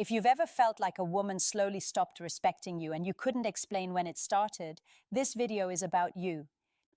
If you've ever felt like a woman slowly stopped respecting you and you couldn't explain when it started, this video is about you.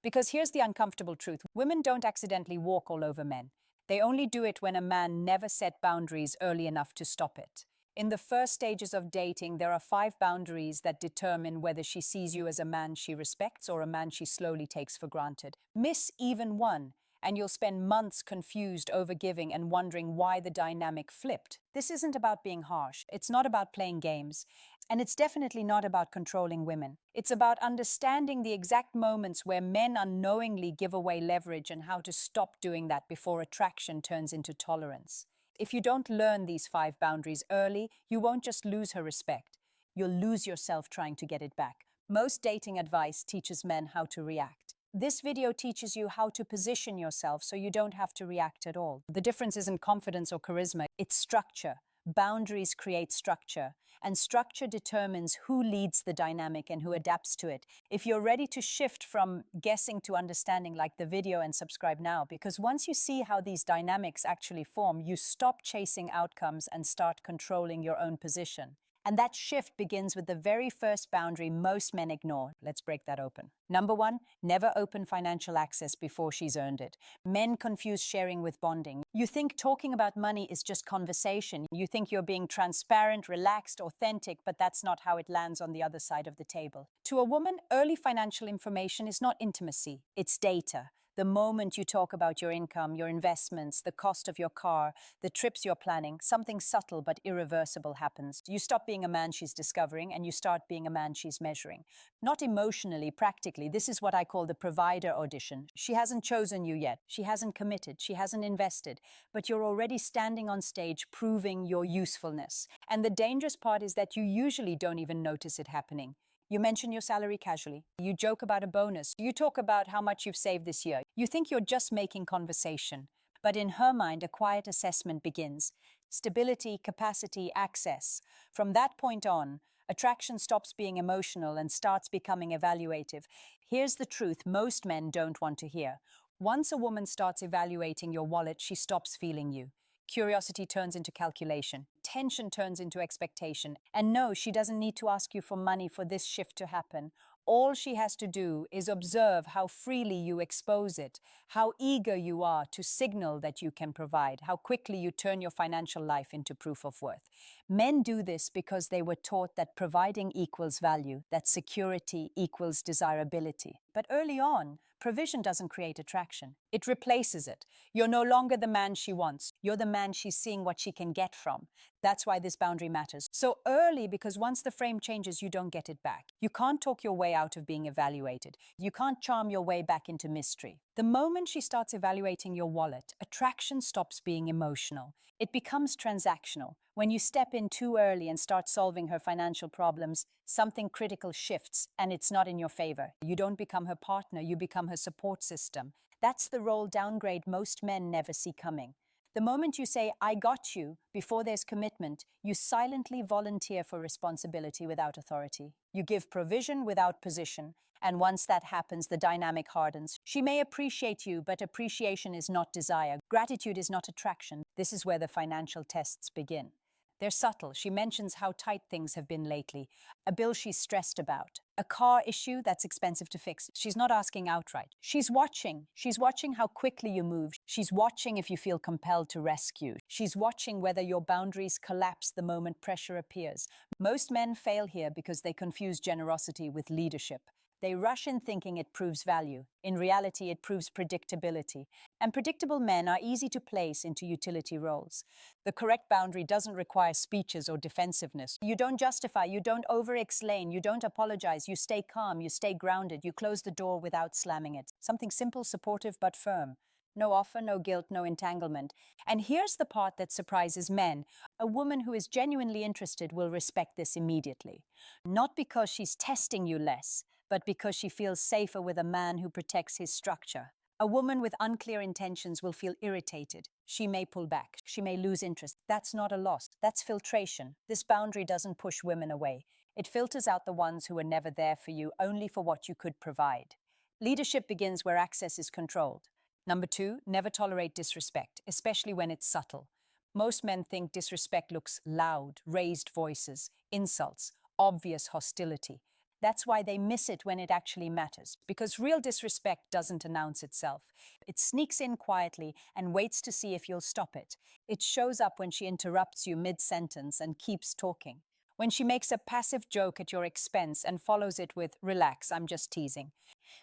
Because here's the uncomfortable truth. Women don't accidentally walk all over men. They only do it when a man never set boundaries early enough to stop it. In the first stages of dating, there are 5 boundaries that determine whether she sees you as a man she respects or a man she slowly takes for granted. Miss even one, and you'll spend months confused, overgiving, and wondering why the dynamic flipped. This isn't about being harsh. It's not about playing games. And it's definitely not about controlling women. It's about understanding the exact moments where men unknowingly give away leverage and how to stop doing that before attraction turns into tolerance. If you don't learn these 5 boundaries early, you won't just lose her respect. You'll lose yourself trying to get it back. Most dating advice teaches men how to react. This video teaches you how to position yourself so you don't have to react at all. The difference isn't confidence or charisma, it's structure. Boundaries create structure, and structure determines who leads the dynamic and who adapts to it. If you're ready to shift from guessing to understanding, like the video and subscribe now, because once you see how these dynamics actually form, you stop chasing outcomes and start controlling your own position. And that shift begins with the very first boundary most men ignore. Let's break that open. Number 1, never open financial access before she's earned it. Men confuse sharing with bonding. You think talking about money is just conversation. You think you're being transparent, relaxed, authentic, but that's not how it lands on the other side of the table. To a woman, early financial information is not intimacy, it's data. The moment you talk about your income, your investments, the cost of your car, the trips you're planning, something subtle but irreversible happens. You stop being a man she's discovering and you start being a man she's measuring. Not emotionally, practically. This is what I call the provider audition. She hasn't chosen you yet. She hasn't committed. She hasn't invested. But you're already standing on stage proving your usefulness. And the dangerous part is that you usually don't even notice it happening. You mention your salary casually. You joke about a bonus. You talk about how much you've saved this year. You think you're just making conversation. But in her mind, a quiet assessment begins. Stability, capacity, access. From that point on, attraction stops being emotional and starts becoming evaluative. Here's the truth most men don't want to hear. Once a woman starts evaluating your wallet, she stops feeling you. Curiosity turns into calculation. Tension turns into expectation. And no, she doesn't need to ask you for money for this shift to happen. All she has to do is observe how freely you expose it, how eager you are to signal that you can provide, how quickly you turn your financial life into proof of worth. Men do this because they were taught that providing equals value, that security equals desirability. But early on, provision doesn't create attraction. It replaces it. You're no longer the man she wants. You're the man she's seeing what she can get from. That's why this boundary matters. So early, because once the frame changes, you don't get it back. You can't talk your way out of being evaluated. You can't charm your way back into mystery. The moment she starts evaluating your wallet, attraction stops being emotional. It becomes transactional. When you step in too early and start solving her financial problems, something critical shifts, and it's not in your favor. You don't become her partner, you become her support system. That's the role downgrade most men never see coming. The moment you say, "I got you," before there's commitment, you silently volunteer for responsibility without authority. You give provision without position. And once that happens, the dynamic hardens. She may appreciate you, but appreciation is not desire. Gratitude is not attraction. This is where the financial tests begin. They're subtle. She mentions how tight things have been lately, a bill she's stressed about, a car issue that's expensive to fix. She's not asking outright. She's watching. She's watching how quickly you move. She's watching if you feel compelled to rescue. She's watching whether your boundaries collapse the moment pressure appears. Most men fail here because they confuse generosity with leadership. They rush in thinking it proves value. In reality, it proves predictability. And predictable men are easy to place into utility roles. The correct boundary doesn't require speeches or defensiveness. You don't justify, you don't over-explain, you don't apologize, you stay calm, you stay grounded, you close the door without slamming it. Something simple, supportive, but firm. No offer, no guilt, no entanglement. And here's the part that surprises men. A woman who is genuinely interested will respect this immediately. Not because she's testing you less, but because she feels safer with a man who protects his structure. A woman with unclear intentions will feel irritated. She may pull back. She may lose interest. That's not a loss. That's filtration. This boundary doesn't push women away. It filters out the ones who were never there for you, only for what you could provide. Leadership begins where access is controlled. Number 2, never tolerate disrespect, especially when it's subtle. Most men think disrespect looks loud, raised voices, insults, obvious hostility. That's why they miss it when it actually matters, because real disrespect doesn't announce itself. It sneaks in quietly and waits to see if you'll stop it. It shows up when she interrupts you mid-sentence and keeps talking. When she makes a passive joke at your expense and follows it with, "Relax, I'm just teasing."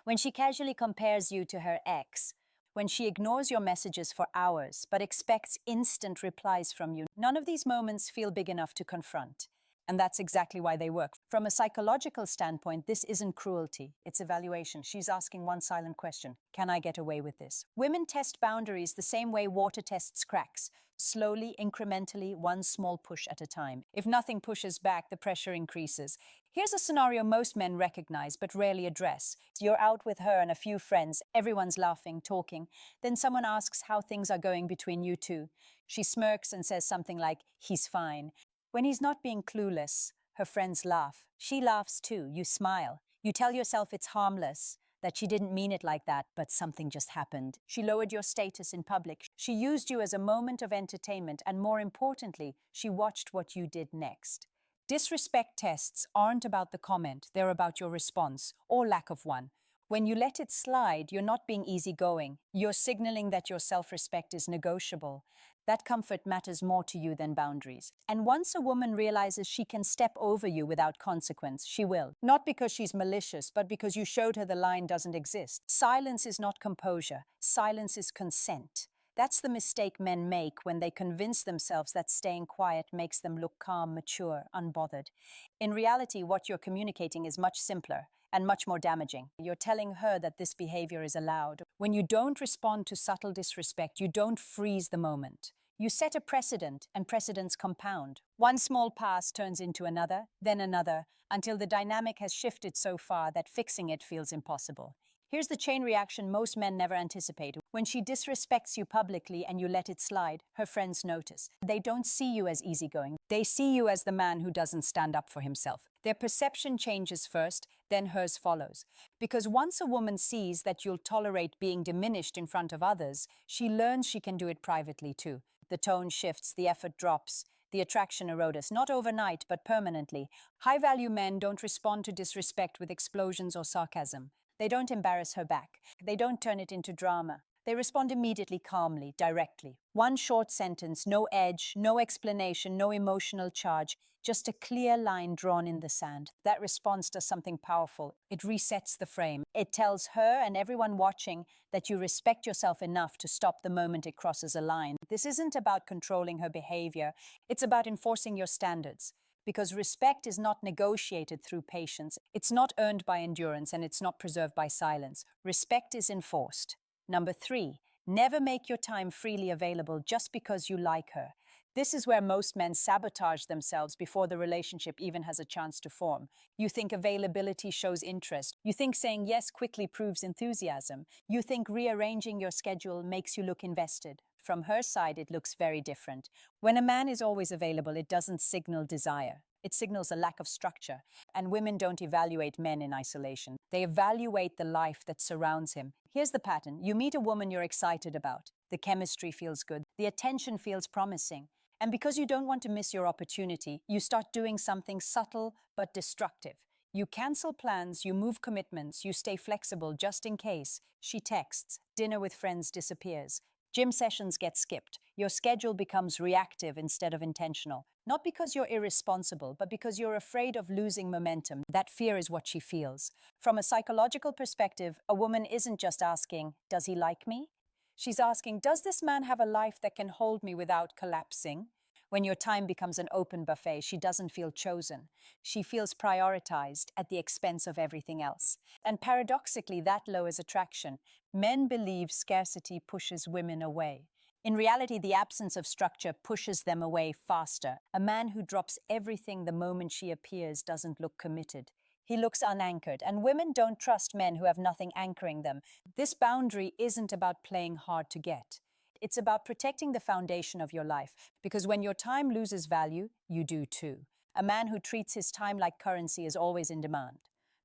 When she casually compares you to her ex. When she ignores your messages for hours but expects instant replies from you. None of these moments feel big enough to confront. And that's exactly why they work. From a psychological standpoint, this isn't cruelty, it's evaluation. She's asking one silent question: can I get away with this? Women test boundaries the same way water tests cracks. Slowly, incrementally, one small push at a time. If nothing pushes back, the pressure increases. Here's a scenario most men recognize but rarely address. You're out with her and a few friends, everyone's laughing, talking. Then someone asks how things are going between you two. She smirks and says something like, "He's fine." When he's not being clueless, her friends laugh. She laughs too. You smile. You tell yourself it's harmless, that she didn't mean it like that, but something just happened. She lowered your status in public. She used you as a moment of entertainment, and more importantly, she watched what you did next. Disrespect tests aren't about the comment, they're about your response, or lack of one. When you let it slide, you're not being easygoing. You're signaling that your self-respect is negotiable. That comfort matters more to you than boundaries. And once a woman realizes she can step over you without consequence, she will. Not because she's malicious, but because you showed her the line doesn't exist. Silence is not composure. Silence is consent. That's the mistake men make when they convince themselves that staying quiet makes them look calm, mature, unbothered. In reality, what you're communicating is much simpler and much more damaging. You're telling her that this behavior is allowed. When you don't respond to subtle disrespect, you don't freeze the moment. You set a precedent, and precedents compound. One small pass turns into another, then another, until the dynamic has shifted so far that fixing it feels impossible. Here's the chain reaction most men never anticipate. When she disrespects you publicly and you let it slide, her friends notice. They don't see you as easygoing. They see you as the man who doesn't stand up for himself. Their perception changes first, then hers follows. Because once a woman sees that you'll tolerate being diminished in front of others, she learns she can do it privately too. The tone shifts, the effort drops, the attraction erodes, not overnight, but permanently. High-value men don't respond to disrespect with explosions or sarcasm. They don't embarrass her back. They don't turn it into drama. They respond immediately, calmly, directly. One short sentence, no edge, no explanation, no emotional charge, just a clear line drawn in the sand. That response does something powerful. It resets the frame. It tells her and everyone watching that you respect yourself enough to stop the moment it crosses a line. This isn't about controlling her behavior. It's about enforcing your standards. Because respect is not negotiated through patience, it's not earned by endurance, and it's not preserved by silence. Respect is enforced. Number 3, never make your time freely available just because you like her. This is where most men sabotage themselves before the relationship even has a chance to form. You think availability shows interest. You think saying yes quickly proves enthusiasm. You think rearranging your schedule makes you look invested. From her side, it looks very different. When a man is always available, it doesn't signal desire. It signals a lack of structure. And women don't evaluate men in isolation. They evaluate the life that surrounds him. Here's the pattern. You meet a woman you're excited about. The chemistry feels good. The attention feels promising. And because you don't want to miss your opportunity, you start doing something subtle but destructive. You cancel plans, you move commitments, you stay flexible just in case. She texts, dinner with friends disappears. Gym sessions get skipped. Your schedule becomes reactive instead of intentional. Not because you're irresponsible, but because you're afraid of losing momentum. That fear is what she feels. From a psychological perspective, a woman isn't just asking, "Does he like me?" She's asking, "Does this man have a life that can hold me without collapsing?" When your time becomes an open buffet, she doesn't feel chosen. She feels prioritized at the expense of everything else. And paradoxically, that lowers attraction. Men believe scarcity pushes women away. In reality, the absence of structure pushes them away faster. A man who drops everything the moment she appears doesn't look committed. He looks unanchored, and women don't trust men who have nothing anchoring them. This boundary isn't about playing hard to get. It's about protecting the foundation of your life, because when your time loses value, you do too. A man who treats his time like currency is always in demand.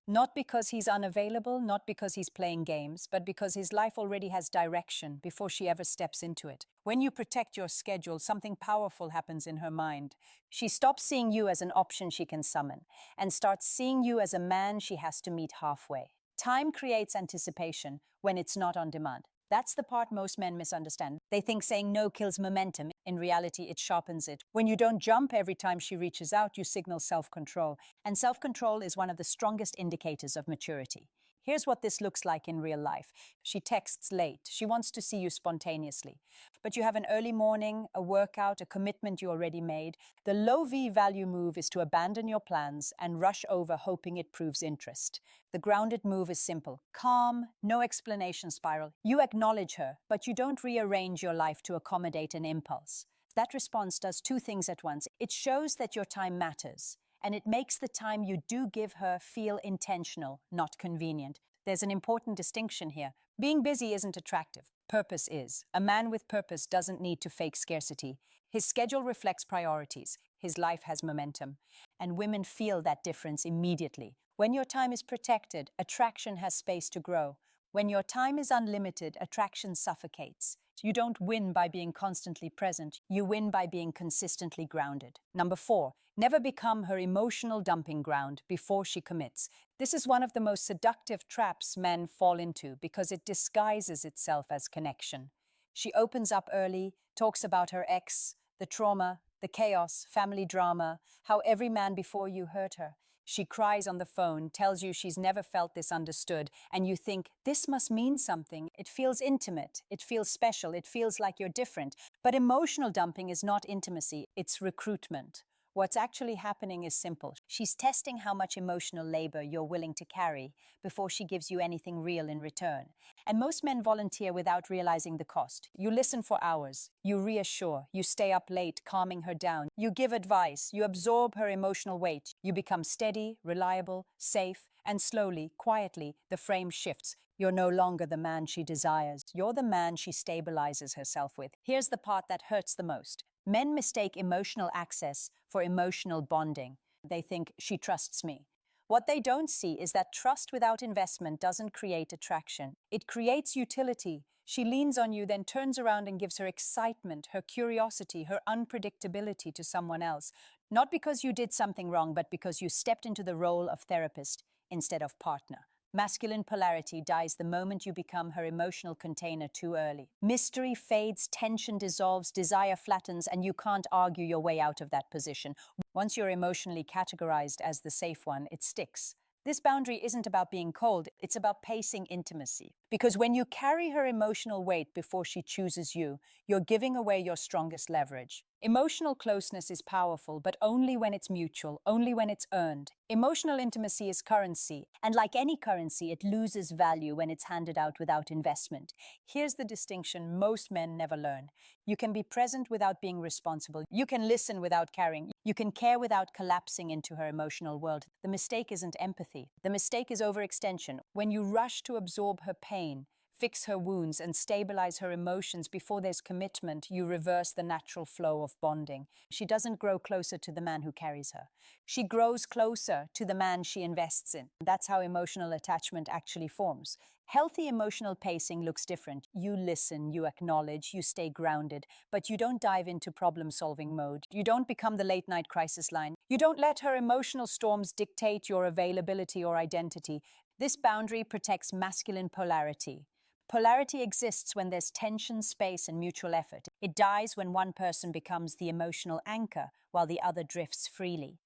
Not because he's unavailable, not because he's playing games, but because his life already has direction before she ever steps into it. When you protect your schedule, something powerful happens in her mind. She stops seeing you as an option she can summon and starts seeing you as a man she has to meet halfway. Time creates anticipation when it's not on demand. That's the part most men misunderstand. They think saying no kills momentum. In reality, it sharpens it. When you don't jump every time she reaches out, you signal self-control. And self-control is one of the strongest indicators of maturity. Here's what this looks like in real life. She texts late. She wants to see you spontaneously. But you have an early morning, a workout, a commitment you already made. The low V value move is to abandon your plans and rush over hoping it proves interest. The grounded move is simple, calm, no explanation spiral. You acknowledge her, but you don't rearrange your life to accommodate an impulse. That response does two things at once. It shows that your time matters, and it makes the time you do give her feel intentional, not convenient. There's an important distinction here. Being busy isn't attractive. Purpose is. A man with purpose doesn't need to fake scarcity. His schedule reflects priorities. His life has momentum. And women feel that difference immediately. When your time is protected, attraction has space to grow. When your time is unlimited, attraction suffocates. You don't win by being constantly present. You win by being consistently grounded. Number 4, never become her emotional dumping ground before she commits. This is one of the most seductive traps men fall into because it disguises itself as connection. She opens up early, talks about her ex, the trauma, the chaos, family drama, how every man before you hurt her. She cries on the phone, tells you she's never felt this understood, and you think, this must mean something. It feels intimate, it feels special, it feels like you're different. But emotional dumping is not intimacy, it's recruitment. What's actually happening is simple. She's testing how much emotional labor you're willing to carry before she gives you anything real in return. And most men volunteer without realizing the cost. You listen for hours, you reassure, you stay up late, calming her down, you give advice, you absorb her emotional weight, you become steady, reliable, safe, and slowly, quietly, the frame shifts. You're no longer the man she desires. You're the man she stabilizes herself with. Here's the part that hurts the most. Men mistake emotional access for emotional bonding. They think, she trusts me. What they don't see is that trust without investment doesn't create attraction. It creates utility. She leans on you, then turns around and gives her excitement, her curiosity, her unpredictability to someone else. Not because you did something wrong, but because you stepped into the role of therapist instead of partner. Masculine polarity dies the moment you become her emotional container too early. Mystery fades, tension dissolves, desire flattens, and you can't argue your way out of that position. Once you're emotionally categorized as the safe one, it sticks. This boundary isn't about being cold, it's about pacing intimacy. Because when you carry her emotional weight before she chooses you, you're giving away your strongest leverage. Emotional closeness is powerful, but only when it's mutual, only when it's earned. Emotional intimacy is currency, and like any currency, it loses value when it's handed out without investment. Here's the distinction most men never learn. You can be present without being responsible. You can listen without caring. You can care without collapsing into her emotional world. The mistake isn't empathy. The mistake is overextension. When you rush to absorb her pain, fix her wounds, and stabilize her emotions before there's commitment, you reverse the natural flow of bonding. She doesn't grow closer to the man who carries her. She grows closer to the man she invests in. That's how emotional attachment actually forms. Healthy emotional pacing looks different. You listen, you acknowledge, you stay grounded, but you don't dive into problem-solving mode. You don't become the late-night crisis line. You don't let her emotional storms dictate your availability or identity. This boundary protects masculine polarity. Polarity exists when there's tension, space, and mutual effort. It dies when one person becomes the emotional anchor while the other drifts freely.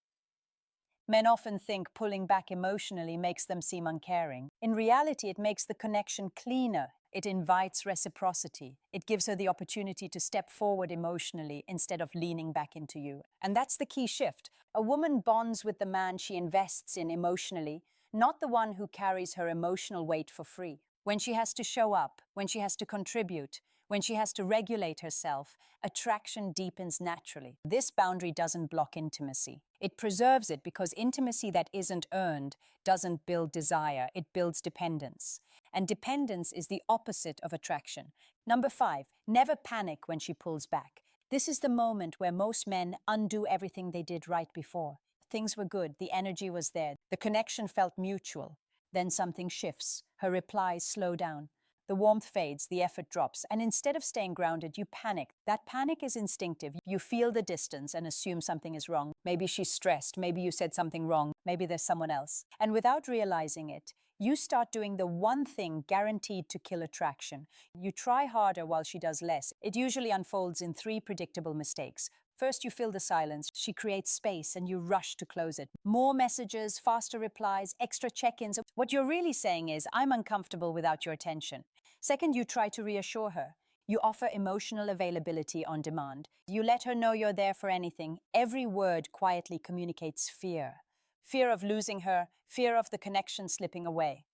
Men often think pulling back emotionally makes them seem uncaring. In reality, it makes the connection cleaner. It invites reciprocity. It gives her the opportunity to step forward emotionally instead of leaning back into you. And that's the key shift. A woman bonds with the man she invests in emotionally, not the one who carries her emotional weight for free. When she has to show up, when she has to contribute, when she has to regulate herself, attraction deepens naturally. This boundary doesn't block intimacy. It preserves it because intimacy that isn't earned doesn't build desire, it builds dependence. And dependence is the opposite of attraction. Number 5, never panic when she pulls back. This is the moment where most men undo everything they did right before. Things were good, the energy was there, the connection felt mutual. Then something shifts. Her replies slow down. The warmth fades, the effort drops, and instead of staying grounded, you panic. That panic is instinctive. You feel the distance and assume something is wrong. Maybe she's stressed, maybe you said something wrong, maybe there's someone else. And without realizing it, you start doing the one thing guaranteed to kill attraction. You try harder while she does less. It usually unfolds in three predictable mistakes. First, you fill the silence. She creates space and you rush to close it. More messages, faster replies, extra check-ins. What you're really saying is, I'm uncomfortable without your attention. Second, you try to reassure her. You offer emotional availability on demand. You let her know you're there for anything. Every word quietly communicates fear. Fear of losing her, fear of the connection slipping away.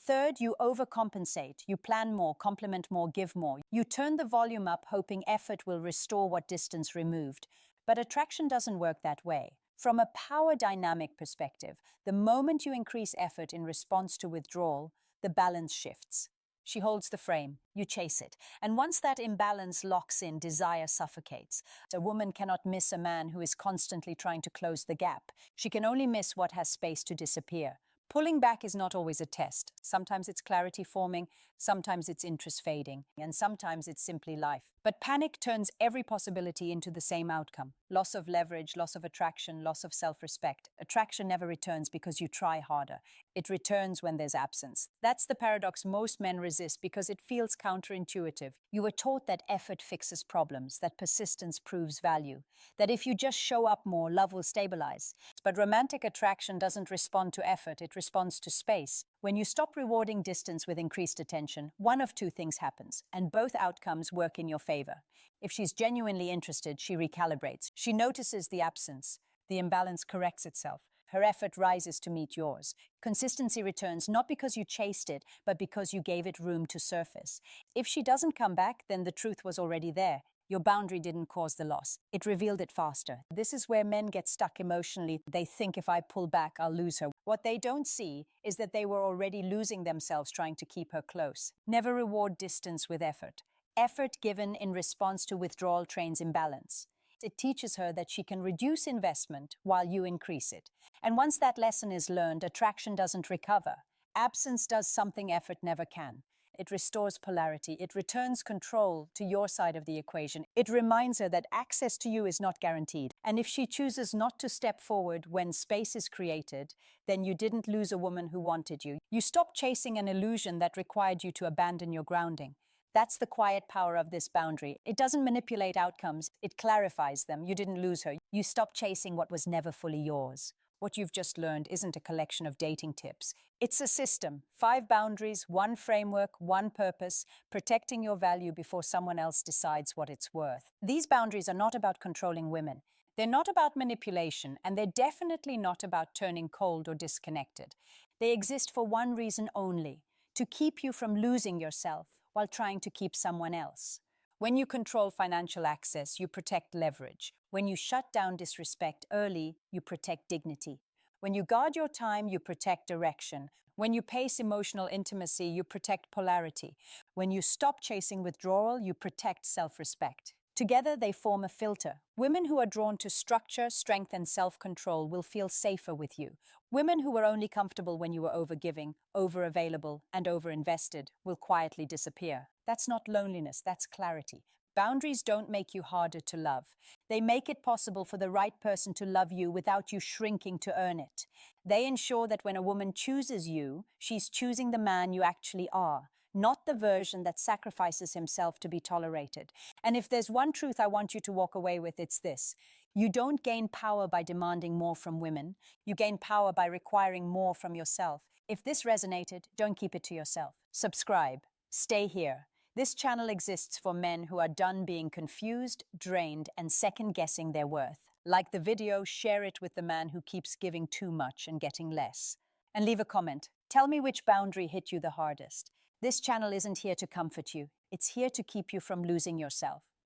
Third, you overcompensate. You plan more, compliment more, give more. You turn the volume up, hoping effort will restore what distance removed. But attraction doesn't work that way. From a power dynamic perspective, the moment you increase effort in response to withdrawal, the balance shifts. She holds the frame, you chase it. And once that imbalance locks in, desire suffocates. A woman cannot miss a man who is constantly trying to close the gap. She can only miss what has space to disappear. Pulling back is not always a test. Sometimes it's clarity forming, sometimes it's interest fading, and sometimes it's simply life. But panic turns every possibility into the same outcome. Loss of leverage, loss of attraction, loss of self-respect. Attraction never returns because you try harder. It returns when there's absence. That's the paradox most men resist because it feels counterintuitive. You were taught that effort fixes problems, that persistence proves value, that if you just show up more, love will stabilize. But romantic attraction doesn't respond to effort, it responds to space. When you stop rewarding distance with increased attention, one of two things happens, and both outcomes work in your favor. If she's genuinely interested, she recalibrates. She notices the absence. The imbalance corrects itself. Her effort rises to meet yours. Consistency returns not because you chased it, but because you gave it room to surface. If she doesn't come back, then the truth was already there. Your boundary didn't cause the loss. It revealed it faster. This is where men get stuck emotionally. They think if I pull back, I'll lose her. What they don't see is that they were already losing themselves trying to keep her close. Never reward distance with effort. Effort given in response to withdrawal trains imbalance. It teaches her that she can reduce investment while you increase it. And once that lesson is learned, attraction doesn't recover. Absence does something effort never can. It restores polarity. It returns control to your side of the equation. It reminds her that access to you is not guaranteed. And if she chooses not to step forward when space is created, then you didn't lose a woman who wanted you. You stopped chasing an illusion that required you to abandon your grounding. That's the quiet power of this boundary. It doesn't manipulate outcomes. It clarifies them. You didn't lose her. You stopped chasing what was never fully yours. What you've just learned isn't a collection of dating tips. It's a system. 5 boundaries, 1 framework, 1 purpose, protecting your value before someone else decides what it's worth. These boundaries are not about controlling women. They're not about manipulation, and they're definitely not about turning cold or disconnected. They exist for one reason only: to keep you from losing yourself while trying to keep someone else. When you control financial access, you protect leverage. When you shut down disrespect early, you protect dignity. When you guard your time, you protect direction. When you pace emotional intimacy, you protect polarity. When you stop chasing withdrawal, you protect self-respect. Together, they form a filter. Women who are drawn to structure, strength, and self-control will feel safer with you. Women who were only comfortable when you were overgiving, over-available, and over-invested will quietly disappear. That's not loneliness, that's clarity. Boundaries don't make you harder to love. They make it possible for the right person to love you without you shrinking to earn it. They ensure that when a woman chooses you, she's choosing the man you actually are, not the version that sacrifices himself to be tolerated. And if there's one truth I want you to walk away with, it's this: you don't gain power by demanding more from women. You gain power by requiring more from yourself. If this resonated, don't keep it to yourself. Subscribe. Stay here. This channel exists for men who are done being confused, drained, and second-guessing their worth. Like the video, share it with the man who keeps giving too much and getting less. And leave a comment. Tell me which boundary hit you the hardest. This channel isn't here to comfort you. It's here to keep you from losing yourself.